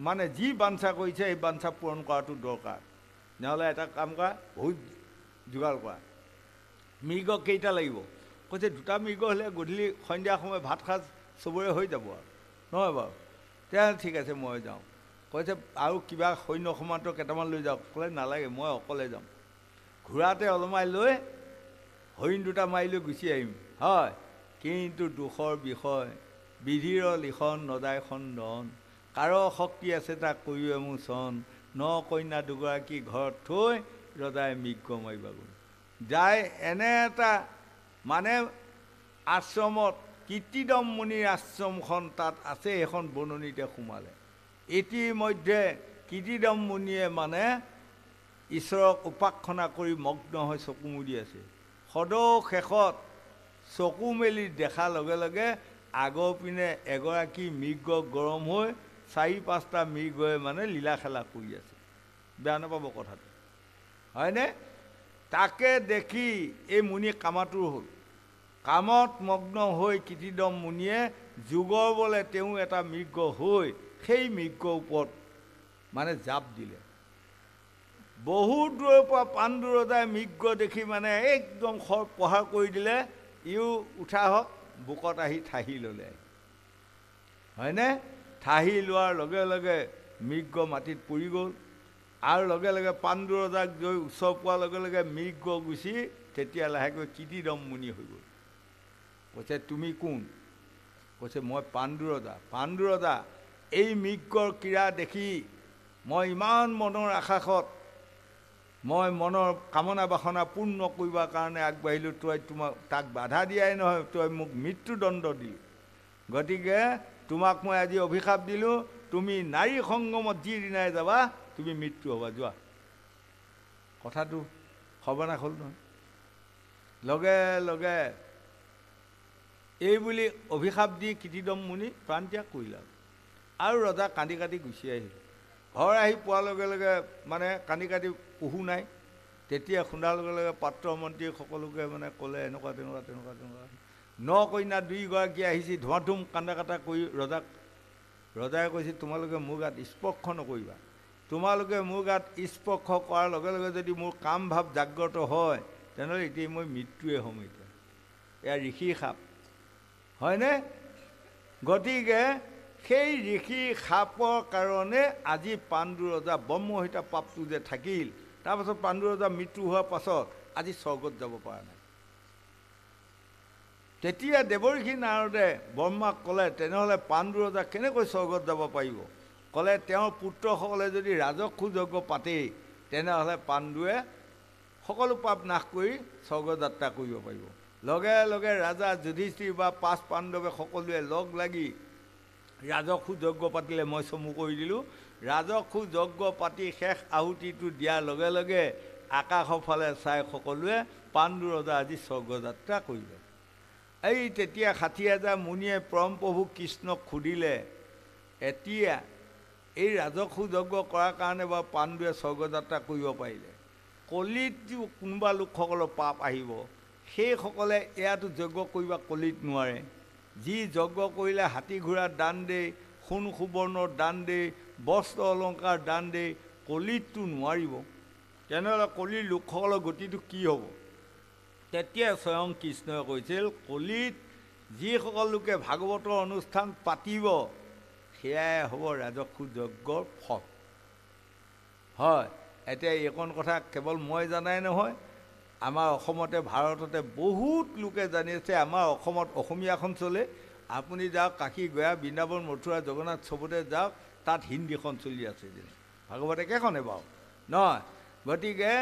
মানে যি বাঞ্ছা কৰিছে এই বাঞ্ছা পূৰণ কৰাটো দৰকাৰ, নহ'লে এটা কাম কৰা, বহুত যোগাৰ কৰা। মৃগ কেইটা লাগিব? কৈছে দুটা মৃগ হ'লে গধূলি সন্ধিয়া সময় ভাত সাজ চবৰে হৈ যাব আৰু, নহয় বাৰু? তেতিয়া ঠিক আছে মই যাওঁ। কৈছে আৰু কিবা সৈন্য সমান্ত কেইটামান লৈ যাওক। ক'লে নালাগে, মই অকলে যাম, ঘোঁৰাতে অলমাই লৈ হৰিণ দুটা মাৰি লৈ গুচি আহিম। হয়, কিন্তু দুখৰ বিষয়, বিধিৰ লিখন নদায় খণ্ডন, কাৰো শক্তি আছে তাক কৰিয়ে মোচন, ন কন্যা দুগৰাকী ঘৰত থৈ ৰজাই মৃগ মাৰিব গ'ল। যাই এনে এটা মানে আশ্ৰমত, কীৰ্তিদম মুনিৰ আশ্ৰমখন তাত আছে, এখন বননিতে সোমালে। ইতিমধ্যে কীৰ্তিদম মুনিয়ে মানে ঈশ্বৰক উপাসনা কৰি মগ্ন হৈ চকু মুদি আছে। সদৌ শেষত চকু মেলি দেখাৰ লগে লগে আগৰ পিনে এগৰাকী মৃগ গৰম হৈ 4-5টা মৃগই মানে লীলা খেলা কৰি আছে। বেয়া নাপাব কথাটো, হয়নে? তাকে দেখি এই মুনি কামাতুৰ হ'ল। কামত মগ্ন হৈ কীৰ্তিদম মুনিয়ে যুগৰ বলে তেওঁ এটা মৃগ হৈ সেই মৃগৰ ওপৰত মানে জাপ দিলে। বহুত দূৰৰ পৰা পাণ্ডু ৰজাই মৃগ দেখি মানে একদম প্ৰহাৰ কৰি দিলে, ইও উঠা হওক, বুকত আহি ঠাহি ল'লে, হয়নে? ঠাহি লোৱাৰ লগে লগে মৃগ মাটিত পৰি গ'ল। আৰু লগে লগে পাণ্ডু ৰজাক গৈ ওচৰ পোৱাৰ লগে লগে মৃগ গুচি তেতিয়া লাহেকৈ কীৰ্তিদম মুনি হৈ গ'ল। কৈছে তুমি কোন? কৈছে মই পাণ্ডু ৰজা। পাণ্ডু ৰজা, এই মৃগৰ ক্ৰীড়া দেখি মই ইমান মনৰ আশাসত, মই মনৰ কামনা বাসনা পূৰ্ণ কৰিবৰ কাৰণে আগবাঢ়িলোঁ, তই তাক বাধা দিয়াই নহয়, তই মোক মৃত্যুদণ্ড দিলি, গতিকে তোমাক মই আজি অভিশাপ দিলোঁ, তুমি নাৰী সংগমত যিদিনাই যাবা তুমি মৃত্যু হ'বা, যোৱা। কথাটো সৰ্বনাশ হ'ল নহয়। লগে লগে এই বুলি অভিশাপ দি কীৰ্তিদম মুনি প্ৰাণত্যাগ কৰিলে আৰু ৰজা কান্দি কাটি গুচি আহিল। ঘৰ আহি পোৱাৰ লগে লগে মানে কান্দি কাটি পহু নাই। তেতিয়া শুনাৰ লগে লগে পাত্ৰ মন্ত্ৰী সকলোকে মানে ক'লে এনেকুৱা তেনেকুৱা তেনেকুৱা তেনেকুৱা। ন কন্যা দুইগৰাকী আহিছে ধুমাধুম কান্দা কাটা কৰি ৰজাই কৈছে তোমালোকে মোৰ গাত স্পৰ্শ নকৰিবা। তোমালোকে মোৰ গাত স্পৰ্শ কৰাৰ লগে লগে যদি মোৰ কাম ভাৱ জাগ্ৰত হয় তেনেহ'লে এতিয়া মই মৃত্যুৱে হ'ম। এতিয়া এয়া ঋষি সাপ হয়নে? গতিকে সেই ঋষি সাপৰ কাৰণে আজি পাণ্ডু ৰজা ব্ৰহ্মহত্যা পাপটো যে থাকিল, তাৰপাছত পাণ্ডু ৰজা মৃত্যু হোৱাৰ পাছত আজি স্বৰ্গত যাব পৰা নাই। তেতিয়া দেৱৰ্ষি নাৰদে ব্ৰহ্মাক ক'লে তেনেহ'লে পাণ্ডু ৰজা কেনেকৈ স্বৰ্গত যাব পাৰিব? ক'লে তেওঁৰ পুত্ৰসকলে যদি ৰাজসু যজ্ঞ পাতেই তেনেহ'লে পাণ্ডুৱে সকলো পাপ নাশ কৰি স্বৰ্গযাত্ৰা কৰিব পাৰিব। লগে লগে ৰাজা যুধিষ্ঠিৰ বা 5 পাণ্ডৱে সকলোৱে লগ লাগি ৰাজসু যজ্ঞ পাতিলে। মই চমু কৰি দিলোঁ। ৰাজসু যজ্ঞ পাতি শেষ আহুতিটো দিয়াৰ লগে লগে আকাশৰ ফালে চাই সকলোৱে পাণ্ডু ৰজা আজি স্বৰ্গযাত্ৰা কৰিলে। এই তেতিয়া 60,000 মুনিয়ে পৰম প্ৰভু কৃষ্ণক সুধিলে এতিয়া এই ৰাজসু যজ্ঞ কৰাৰ কাৰণে বাৰু পাণ্ডুৱে স্বৰ্গযাত্ৰা কৰিব পাৰিলে, কলিত কোনোবা লোকসকলৰ পাপ আহিব, সেইসকলে ইয়াতো যজ্ঞ কৰিব কলিত নোৱাৰে। যি যজ্ঞ কৰিলে হাতী ঘোঁৰাৰ দান দেই, সোণ সুবৰ্ণৰ দান দেই, বস্ত্ৰ অলংকাৰ দান দেই, কলিতটো নোৱাৰিব। তেনেহ'লে কলিৰ লোকসকলৰ গতিটো কি হ'ব? তেতিয়া স্বয়ং কৃষ্ণই কৈছিল কলিত যিসকল লোকে ভাগৱতৰ অনুষ্ঠান পাতিব সেয়াই হ'ব ৰাজসু যজ্ঞৰ ফল। হয়, এতিয়া এইকণ কথা কেৱল মই জানাই নহয়, আমাৰ অসমতে ভাৰততে বহুত লোকে জানি আছে। আমাৰ অসমত অসমীয়াখন চলে। আপুনি যাওক কাশী গয়া বৃন্দাবন মথুৰা জগন্নাথ চবতে যাওক, তাত হিন্দীখন চলি আছে যেন। ভাগৱত একেখনে বাৰু নহয়। গতিকে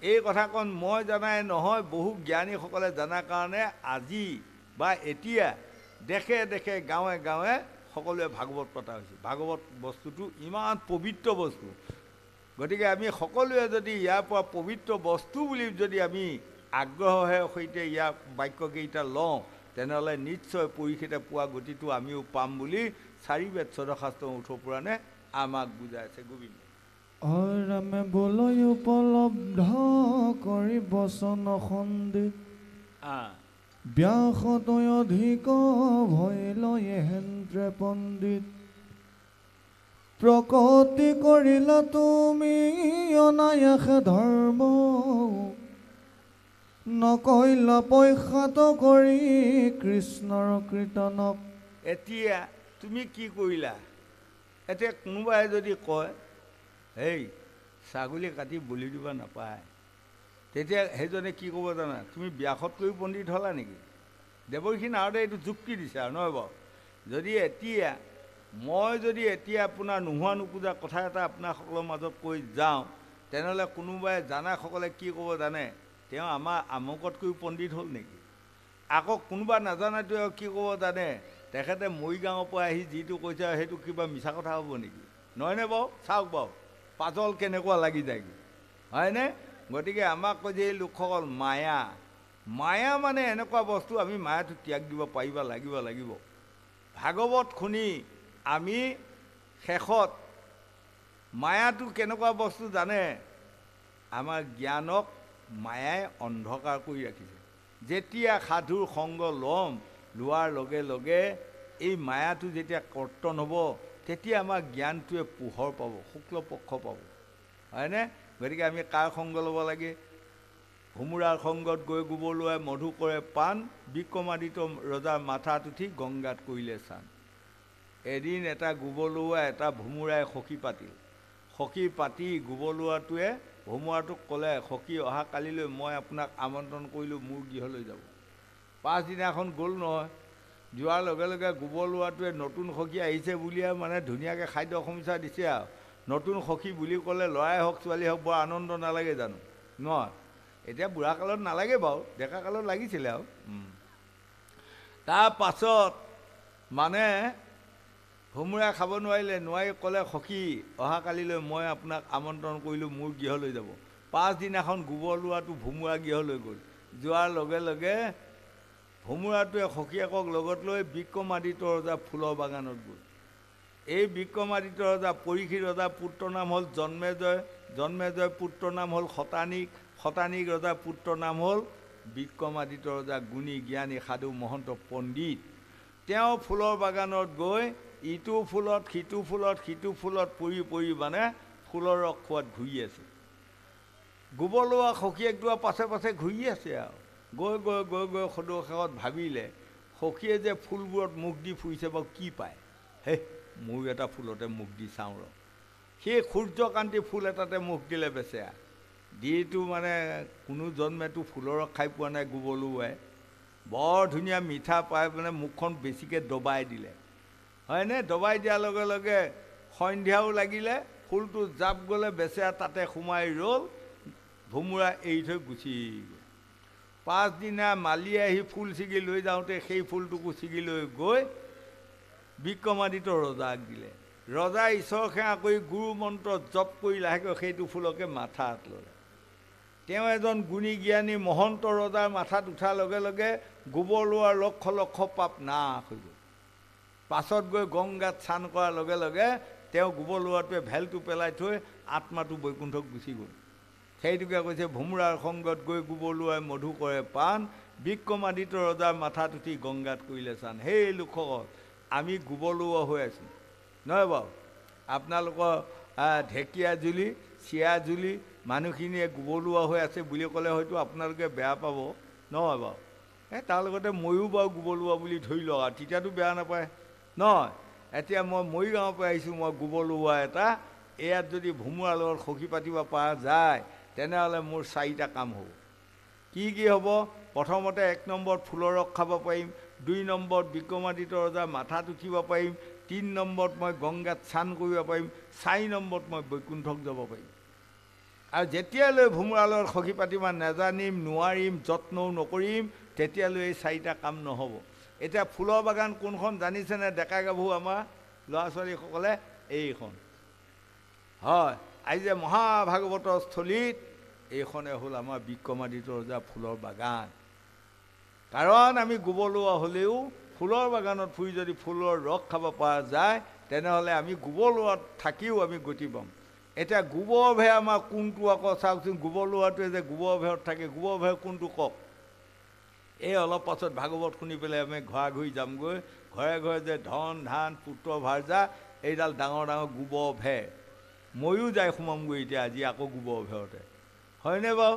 এই কথাকণ মই জানাই নহয়, বহু জ্ঞানীসকলে জনাৰ কাৰণে আজি বা এতিয়া দেশে দেশে গাঁৱে গাঁৱে সকলোৱে ভাগৱত পতা হৈছে। ভাগৱত বস্তুটো ইমান পবিত্ৰ বস্তু। গতিকে আমি সকলোৱে যদি ইয়াৰ পৰা পবিত্ৰ বস্তু বুলি যদি আমি আগ্ৰহেৰে সৈতে ইয়াৰ বাক্যকেইটা লওঁ তেনেহ'লে নিশ্চয় পৰীক্ষিতে পোৱা গতিটো আমিও পাম বুলি 4 বেদ 14 শাস্ত্ৰ 18 পুৰাণে আমাক বুজাইছে। গোবিন্দ ৰামে বোলৈ উপলব্ধ কৰি বচন সন্দিত ব্যাসতৈ অধিক ভৈল হেন্দ্ৰে পণ্ডিত। প্ৰকটি কৰিলা তুমি অনায়াসে ধৰ্ম, নকৈলা পৈশাত কৰি কৃষ্ণৰ কীৰ্তনক। এতিয়া তুমি কি কৰিলা? এতিয়া কোনোবাই যদি কয় এই ছাগলী কাটি বলি দিব নাপায়, তেতিয়া সেইজনে কি ক'ব জানা? তুমি ব্যাসতকৈও পণ্ডিত হ'লা নেকি? দেৱৰ্ষি নাৰদে এইটো যুক্তি দিছে আৰু নহয় বাৰু। যদি এতিয়া আপোনাৰ নোহোৱা নোপোজা কথা এটা আপোনাৰসকলৰ মাজত কৈ যাওঁ তেনেহ'লে কোনোবাই জানাসকলে কি ক'ব জানে? তেওঁ আমাৰ আমুকতকৈও পণ্ডিত হ'ল নেকি? আকৌ কোনোবা নাজানাটোৱে কি ক'ব জানে? তেখেতে মৰিগাঁৱৰ পৰা আহি যিটো কৈছে সেইটো কিবা মিছা কথা হ'ব নেকি? নহয়নে বাৰু? চাওক বাৰু পাজল কেনেকুৱা লাগি যায়গৈ, হয়নে? গতিকে আমাক কৈ যে এই লোকসকল মায়া মানে এনেকুৱা বস্তু, আমি মায়াটো ত্যাগ দিব পাৰিব লাগিব। ভাগৱত শুনি আমি শেষত মায়াটো কেনেকুৱা বস্তু জানে? আমাৰ জ্ঞানক মায়াই অন্ধকাৰ কৰি ৰাখিছে। যেতিয়া সাধুৰ সংগ লোৱাৰ লগে লগে এই মায়াটো যেতিয়া কৰ্তন হ'ব তেতিয়া আমাৰ জ্ঞানটোৱে পোহৰ পাব, শুক্লপক্ষ পাব, হয়নে? গতিকে আমি কাৰ সংগ ল'ব লাগে? ভোমোৰাৰ সংগত গৈ গোবৰ লোৱাই মধু কৰে পাণ, বিক্ৰমাদিত্য ৰজাৰ মাথাত উঠি গংগাত কৰিলে স্নান। এদিন এটা গোবৰ লোৱা এটা ভোমোৰাই সখী পাতি গোবৰ লোৱাটোৱে ভোমোৰাটোক ক'লে সখী অহা কালিলৈ মই আপোনাক আমন্ত্ৰণ কৰিলোঁ মোৰ গৃহলৈ যাব। পাছদিনাখন গ'ল নহয়। যোৱাৰ লগে লগে গোবৰ লোৱাটোৱে নতুন সখী আহিছে বুলিয়ে মানে ধুনীয়াকৈ খাদ্য সমস্যা দিছে আৰু। নতুন সখী বুলি ক'লে ল'ৰাই হওক ছোৱালী হওক বৰ আনন্দ নালাগে জানো? নহয়, এতিয়া বুঢ়া কালত নালাগে বাৰু, ডেকা কালত লাগিছিলে আৰু। তাৰ পাছত মানে ভোমোৰাই খাব নোৱাৰি ক'লে সখী অহা কালিলৈ মই আপোনাক আমন্ত্ৰণ কৰিলোঁ মোৰ গৃহলৈ যাব। পাছদিনাখন গোবৰ লোৱাটো ভোমোৰা গৃহলৈ গ'ল। যোৱাৰ লগে লগে ভোমোৰাটোৱে সখীয়েকক লগত লৈ বিক্ৰমাদিত্য ৰজা ফুলৰ বাগানত গ'ল। এই বিক্ৰমাদিত্য ৰজা পৰীক্ষিত ৰজাৰ পুত্ৰ নাম হ'ল জন্মেজয়, জন্মেজয় পুত্ৰ নাম হ'ল শতানিক, শতানিক ৰজাৰ পুত্ৰ নাম হ'ল বিক্ৰমাদিত্য ৰজা গুণী জ্ঞানী সাধু মহন্ত পণ্ডিত। তেওঁ ফুলৰ বাগানত গৈ ইটো ফুলত সিটো ফুলত সিটো ফুলত পৰি পৰি মানে ফুলৰ ৰস খোৱাত ঘূৰি আছে। গোবৰ লোৱা সখীয়েকটোৰ পাছে পাছে ঘূৰি আছে আৰু গৈ গৈ গৈ গৈ সদৌ ভাবিলে সখীয়ে যে ফুলবোৰত মুখ দি ফুৰিছে বাৰু কি পায়, হে ময়ো এটা ফুলতে মুখ দি চাওঁ ৰ। সেই সূৰ্যকান্তি ফুল এটাতে মুখ দিলে বেচেৰা, দিটো মানে কোনো জন্মেতো ফুলৰ ৰস খাই পোৱা নাই। গোবৰ লোৱাই বৰ ধুনীয়া মিঠা পাই মানে মুখখন বেছিকৈ দবাই দিলে, হয়নে? দবাই দিয়াৰ লগে লগে সন্ধিয়াও লাগিলে, ফুলটো জাপ গ'লে বেচেৰা তাতে সোমাই ৰ'ল, ভোমোৰা এৰি থৈ গুচি গ'ল। পাছদিনা মালিয়ে আহি ফুল ছিগি লৈ যাওঁতে সেই ফুলটোকো ছিগি লৈ গৈ বিক্ৰমাদিত্য ৰজাক দিলে। ৰজাই ঈশ্বৰ সেৱা কৰি গুৰু মন্ত্ৰ জপ কৰি লাহেকৈ সেইটো ফুলকে মাথাত ল'লে। তেওঁ এজন গুণী জ্ঞানী মহন্ত ৰজাৰ মাথাত উঠাৰ লগে লগে গোবৰ লোৱাৰ লক্ষ লক্ষ পাপ নাশ হৈ গ'ল। পাছত গৈ গংগাত স্নান কৰাৰ লগে লগে তেওঁ গোবৰ লোৱাটোৱে ভেলটো পেলাই থৈ আত্মাটো বৈকুণ্ঠক গুচি গ'ল। সেইটোকে কৈছে ভোমোৰাৰ সংগত গৈ গোবৰ লোৱাই মধু কৰে পাণ, বিক্ৰমাদিত্য ৰজাৰ মাথাত উঠি গংগাত কৰিলে স্নান। সেই লোকসকল আমি গোবৰ লোৱা হৈ আছোঁ নহয় বাৰু? আপোনালোকৰ ঢেকীয়াজুলি চিৰাজুলি মানুহখিনিয়ে গোবৰ লোৱা হৈ আছে বুলি ক'লে হয়তো আপোনালোকে বেয়া পাব নহয় বাৰু? তাৰ লগতে ময়ো বাৰু গোবৰ লোৱা বুলি ধৰি লওক আৰু তেতিয়াতো বেয়া নাপায় নহয়। এতিয়া মই মৰিগাঁৱৰ পৰা আহিছোঁ, মই গোবৰ লোৱা এটা, ইয়াত যদি ভোমোৰাৰ লগত সখী পাতিব পৰা যায় তেনেহ'লে মোৰ 4টা কাম হ'ব। কি কি হ'ব? প্ৰথমতে 1 নম্বৰত ফুলৰ ৰস খাব পাৰিম, 2 নম্বৰত বিক্ৰমাদিত্য ৰজাৰ মাথাত উঠিব পাৰিম, 3 নম্বৰত মই গংগাত স্নান কৰিব পাৰিম, 4 নম্বৰত মই বৈকুণ্ঠক যাব পাৰিম। আৰু যেতিয়ালৈ ভোমোৰাৰ লগত সখী পাতিব নাজানিম, নোৱাৰিম, যত্নও নকৰিম, তেতিয়ালৈ এই 4টা কাম নহ'ব। এতিয়া ফুলৰ বাগান কোনখন জানিছেনে ডেকা গাভৰু আমাৰ ল'ৰা ছোৱালীসকলে? এইখন হয়। আজি যে মহাভাগৱতৰ স্থলীত এইখনে হ'ল আমাৰ বিক্ৰমাদিত্য ৰজা ফুলৰ বাগান। কাৰণ আমি গোবৰ লোৱা হ'লেও ফুলৰ বাগানত ফুৰি যদি ফুলৰ ৰস খাব পৰা যায় তেনেহ'লে আমি গোবৰ লোৱাত থাকিও আমি গতি পাম। এতিয়া গোবৰ ভেৰ আমাৰ কোনটো আকৌ চাওকচোন, গোবৰ লোৱাটোৱে যে গোবৰ ভেৰত থাকে, গোবৰ ভেৰ কোনটো কওক? এই অলপ পাছত ভাগৱত শুনি পেলাই আমি ঘৰা ঘূৰি যামগৈ। ঘৰে ঘৰে যে ধন ধান পুত্ৰ ভাৰ্যা এইডাল ডাঙৰ ডাঙৰ গোবৰ ভেৰ, ময়ো যাই সোমামগৈ এতিয়া আজি আকৌ গোবৰ ভেৰতে, হয়নে বাৰু?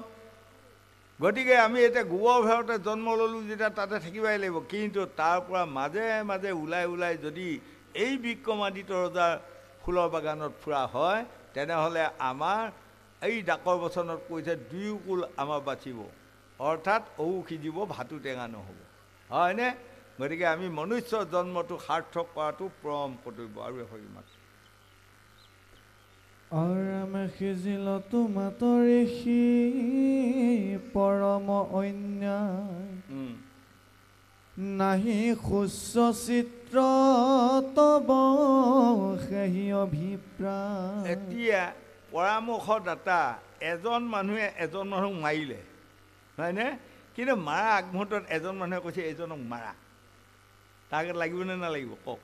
গতিকে আমি এতিয়া গোবৰ ভেৰতে জন্ম ল'লোঁ যেতিয়া তাতে থাকিবই লাগিব। কিন্তু তাৰ পৰা মাজে মাজে ওলাই ওলাই যদি এই বিক্ৰমাদিত্য ৰজাৰ ফুলৰ বাগানত ফুৰা হয় তেনেহ'লে আমাৰ এই ডাকৰ বচনত কৈছে 2 কুল আমাৰ বাচিব, অৰ্থাৎ ঔ সিজিব ভাতো টেঙা নহ'ব, হয়নে? গতিকে আমি মনুষ্য জন্মটো সাৰ্থক কৰাটো পৰম কৰ্তব্য। আৰু এশাৰী মাত অৰামে সিজিল তোমাতৰিষি পৰম অন্যায়, নাহি শুশ্য চিত্ৰ তব সেহি অভিপ্ৰায়। এতিয়া পৰামৰ্শদাতা এজন মানুহে এজন মানুহক মাৰিলে, হয়নে? কিন্তু মাৰা আগমুহূৰ্তত এজন মানুহে কৈছে এইজনক মাৰা, তাৰ গাত লাগিবনে নালাগিব কওক?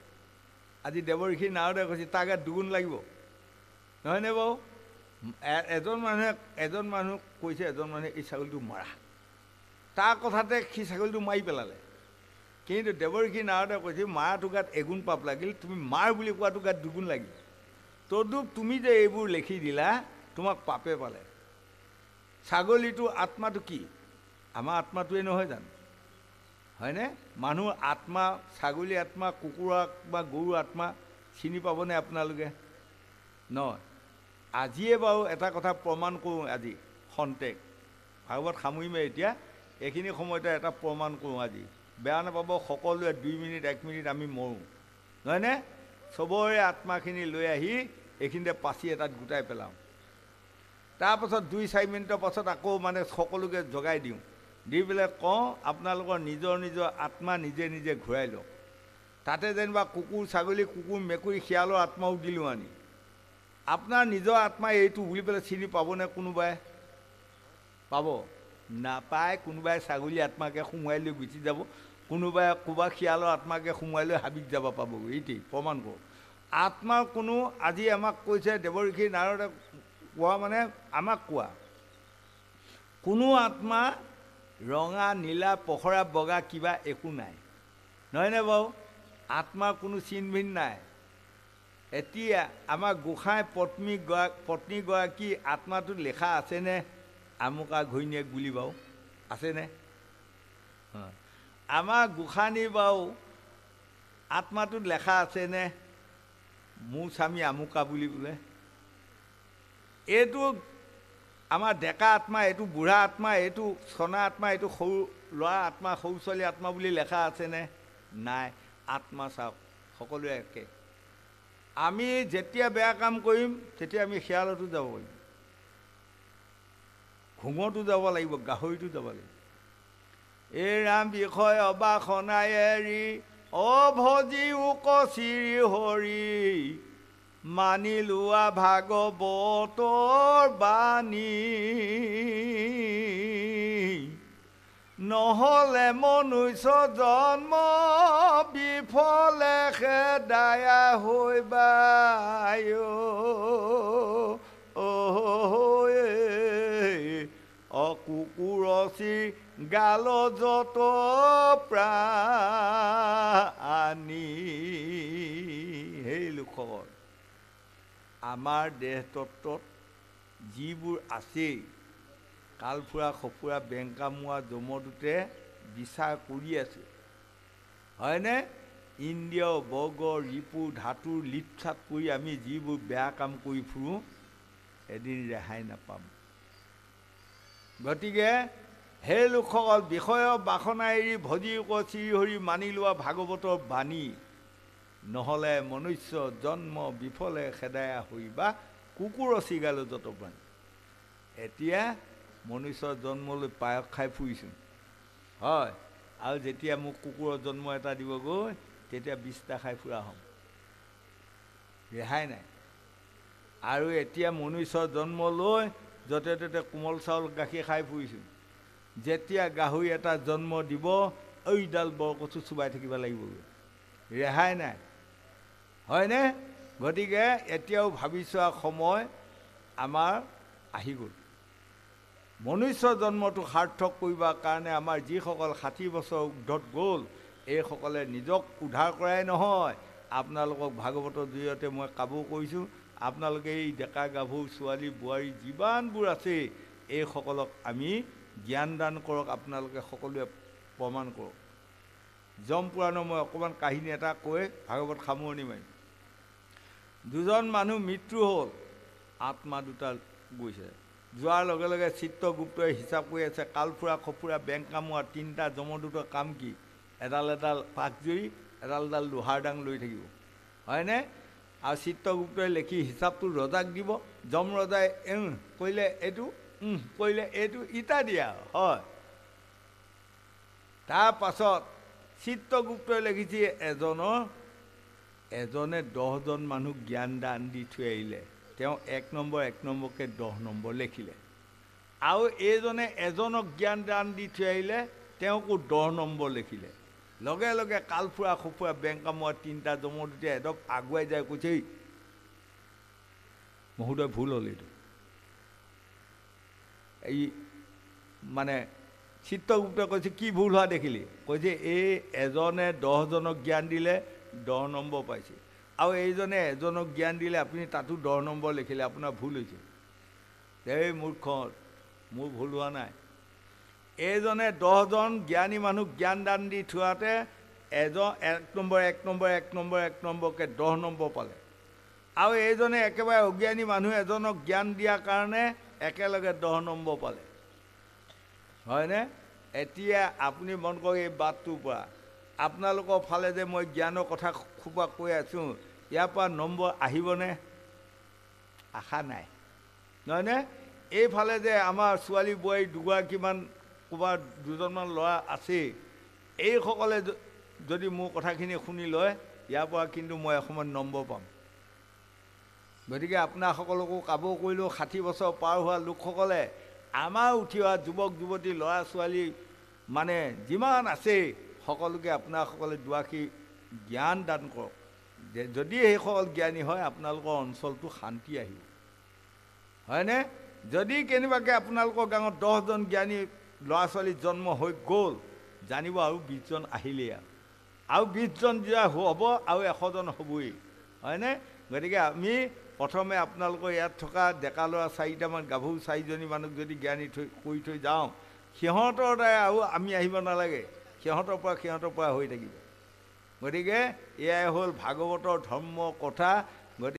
আজি দেৱঋষি নাৰদে কৈছে তাৰ গাত 2 গুণ লাগিব, নহয়নে বাৰু? এজন মানুহক কৈছে এজন মানুহে এই ছাগলীটো মাৰা, তাৰ কথাতে সি ছাগলীটো মাৰি পেলালে। কিন্তু দেৱঋষি নাৰদে কৈছে মাৰাটো গাত 1 গুণ পাপ লাগিল, তুমি মাৰ বুলি কোৱাটো গাত 2 গুণ লাগিল। তদুপ তুমি যে এইবোৰ লিখি দিলা তোমাক পাপে পালে। ছাগলীটো আত্মাটো কি? আমাৰ আত্মাটোৱে নহয় জানো, হয়নে? মানুহৰ আত্মা, ছাগলী আত্মা, কুকুৰ বা গৰু আত্মা চিনি পাবনে আপোনালোকে? নহয়। আজিয়ে বাৰু এটা কথা প্ৰমাণ কৰোঁ, আজি খন্তেক ভাগৱত সামৰিমে এতিয়া, এইখিনি সময়তে এটা প্ৰমাণ কৰোঁ আজি। বেয়া নাপাব সকলোৱে 2 মিনিট 1 মিনিট আমি মৰোঁ, নহয়নে? চবৰে আত্মাখিনি লৈ আহি এইখিনিতে পাচি এটাত গোটাই পেলাওঁ। তাৰপাছত 2-4 মিনিটৰ পাছত আকৌ মানে সকলোকে জগাই দিওঁ, দি পেলাই কওঁ আপোনালোকৰ নিজৰ নিজৰ আত্মা নিজে নিজে ঘূৰাই লওক। তাতে যেনিবা কুকুৰ ছাগলী, কুকুৰ মেকুৰী শিয়ালৰ আত্মাও দিলোঁ আনি। আপোনাৰ নিজৰ আত্মা এইটো বুলি পেলাই চিনি পাবনে কোনোবাই? পাব নাপায়। কোনোবাই ছাগলী আত্মাকে সোমোৱাই লৈ গুচি যাব, কোনোবাই ক'ৰবাত শিয়ালৰ আত্মাকে সোমোৱাই লৈ হাবিত যাব পাবগৈ। এইটোৱেই প্ৰমাণ কৰোঁ। আত্মাৰ কোনো আজি আমাক কৈছে দেৱৰ্ষি নাৰদে কোৱা মানে আমাক কোৱা কোনো আত্মা ৰঙা নীলা পখৰা বগা কিবা একো নাই, নহয়নে বাৰু? আত্মাৰ কোনো চিনভিন নাই। এতিয়া আমাৰ গোসাঁই পত্নীগৰাকী আত্মাটোত লেখা আছেনে আমুকা ঘৈণীয়েক বুলি বাৰু আছেনে? আমাৰ গোসাঁনী বাৰু আত্মাটোত লেখা আছেনে মোৰ স্বামী আমুকা বুলি বোলে? এইটো আমাৰ ডেকা আত্মা, এইটো বুঢ়া আত্মা, এইটো চনা আত্মা, এইটো সৰু ল'ৰা আত্মা, সৰু ছোৱালী আত্মা বুলি লেখা আছেনে? নাই। আত্মা চাওক সকলোৱে একে। আমি যেতিয়া বেয়া কাম কৰিম তেতিয়া আমি শিয়ালতো যাব পাৰিম, ঘুঙতো যাব লাগিব, গাহৰিতো যাব লাগিব। এই ৰাম বিষয় অবাসনাই এৰি অভজি উকচিৰি হৰি মানি লোৱা ভাগৱতৰ বাণী নহ'লে মনুষ্য জন্ম বিফলে খেদায়া হৈবা কুকুৰচি গাল যত প্ৰাণী। সেই লোকসকল আমাৰ দেহতত্বত যিবোৰ আছেই কালফুৰা সফুৰা বেংকামোৱা জমদূতে বিচাৰ কৰি আছে, হয়নে? ইন্দ্ৰিয় বৰ্গ ৰিপু ধাতুৰ লিপচাপ কৰি আমি যিবোৰ বেয়া কাম কৰি ফুৰোঁ এদিন ৰেহাই নাপাম। গতিকে সেই লোকসকল বিষয় বাসনা এৰি ভজি শ্ৰীহৰি মানি লোৱা ভাগৱতৰ বাণী নহ'লে মনুষ্য জন্ম বিফলে খেদায়া হৈ বা কুকুৰ চিগালো যত প্ৰাণী। এতিয়া মনুষ্যৰ জন্মলৈ পায়স খাই ফুৰিছোঁ, হয়, আৰু যেতিয়া মোক কুকুৰৰ জন্ম এটা দিবগৈ তেতিয়া 20টা খাই ফুৰা হ'ম, ৰেহাই নাই। আৰু এতিয়া মনুষ্যৰ জন্ম লৈ য'তে ত'তে কোমল চাউল গাখীৰ খাই ফুৰিছোঁ, যেতিয়া গাহৰি এটা জন্ম দিব এইডাল বৰকচু চুবাই থাকিব লাগিবগৈ, ৰেহাই নাই, হয়নে? গতিকে এতিয়াও ভাবি চোৱা সময় আমাৰ আহি গ'ল। মনুষ্য জন্মটো সাৰ্থক কৰিবৰ কাৰণে আমাৰ যিসকল 60 বছৰ ঊৰ্ধত গ'ল এইসকলে নিজক উদ্ধাৰ কৰাই নহয়, আপোনালোকক ভাগৱতৰ জৰিয়তে মই কাবৌ কৰিছোঁ, আপোনালোকে এই ডেকা গাভৰু ছোৱালী বোৱাৰী যিমানবোৰ আছে এইসকলক আমি জ্ঞান দান কৰক, আপোনালোকে সকলোৱে প্ৰমাণ কৰক। যম পুৰাণৰ মই অকণমান কাহিনী এটা কৈ ভাগৱত সামৰণি মাৰিম। দুজন মানুহ মৃত্যু হ'ল, আত্মা দুটা গৈছে, যোৱাৰ লগে লগে চিত্ৰগুপ্তই হিচাপ কৰি আছে কালফুৰা খফুৰা বেংক কামোৱা 3টা যমদূতৰ কাম কি? এডাল পাকজুৰি এডাল লোহাৰ ডাং লৈ থাকিব, হয়নে? আৰু চিত্ৰগুপ্তই লেখি হিচাপটো ৰজাক দিব, যম ৰজাই কৰিলে এইটো কৰিলে এইটো ইটা দিয়া, হয়। তাৰ পাছত চিত্ৰগুপ্তই লিখিছে এজনে 10জন মানুহ জ্ঞান দান দি থৈ আহিলে, তেওঁ 1 নম্বৰকৈ 10 নম্বৰ লিখিলে, আৰু এইজনে এজনক জ্ঞান দান দি থৈ আহিলে তেওঁকো 10 নম্বৰ লিখিলে। লগে লগে কালফুৰা খফুৰা বেংক কামোৱা 3টা যমদূতে এডপ আগুৱাই যায়, কৈছে মহোদয় ভুল হ'ল, এইটো এই মানে চিত্ৰগুপ্তই কৈছে কি ভুল হোৱা দেখিলি? কৈছে এই এজনে 10জনক জ্ঞান দিলে 10 নম্বৰ পাইছে, আৰু এইজনে এজনক জ্ঞান দিলে আপুনি তাতো 10 নম্বৰ লিখিলে, আপোনাৰ ভুল হৈছে। এই মূৰ্খ, মোৰ ভুল হোৱা নাই। এইজনে 10জন জ্ঞানী মানুহ জ্ঞান দান দি থোৱাতে এজন 1 নম্বৰকৈ 10 নম্বৰ পালে, আৰু এইজনে একেবাৰে অজ্ঞানী মানুহ এজনক জ্ঞান দিয়াৰ কাৰণে একেলগে 10 নম্বৰ পালে, হয়নে? এতিয়া আপুনি মন কৰক এই বাটটোৰ পৰা আপোনালোকৰ ফালে যে মই জ্ঞানৰ কথা খোপা কৈ আছোঁ, ইয়াৰ পৰা নম্বৰ আহিবনে? আশা নাই, নহয়নে? এইফালে যে আমাৰ ছোৱালী বোৱাৰী দুগৰাকীমান ক'ৰবাত 2জনমান ল'ৰা আছেই, এইসকলে যদি মোৰ কথাখিনি শুনি লয় ইয়াৰ পৰা কিন্তু মই এসময়ত নম্বৰ পাম। গতিকে আপোনাসকলকো কাবৌ কৰিলোঁ, 60 বছৰ পাৰ হোৱা লোকসকলে আমাৰ উঠি অহা যুৱক যুৱতী ল'ৰা ছোৱালী মানে যিমান আছে সকলোকে আপোনাসকলে দুআষাৰ জ্ঞান দান কৰক। যদি সেইসকল জ্ঞানী হয় আপোনালোকৰ অঞ্চলটো শান্তি আহিব, হয়নে? যদি কেনেবাকৈ আপোনালোকৰ গাঁৱত 10জন জ্ঞানী ল'ৰা ছোৱালী জন্ম হৈ গ'ল, জানিব আৰু 20জন আহিলেই আৰু 20জন যেতিয়া হ'ব আৰু 100জন হ'বই, হয়নে? গতিকে আমি প্ৰথমে আপোনালোকৰ ইয়াত থকা ডেকা ল'ৰা 4টামান গাভৰু 4জনী মানুহক যদি জ্ঞানী কৰি থৈ যাওঁ, সিহঁতৰ দ্বাৰাই আৰু আমি আহিব নালাগে, সিহঁতৰ পৰা হৈ থাকিব। গতিকে এয়াই হ'ল ভাগৱতৰ ধৰ্ম কথা।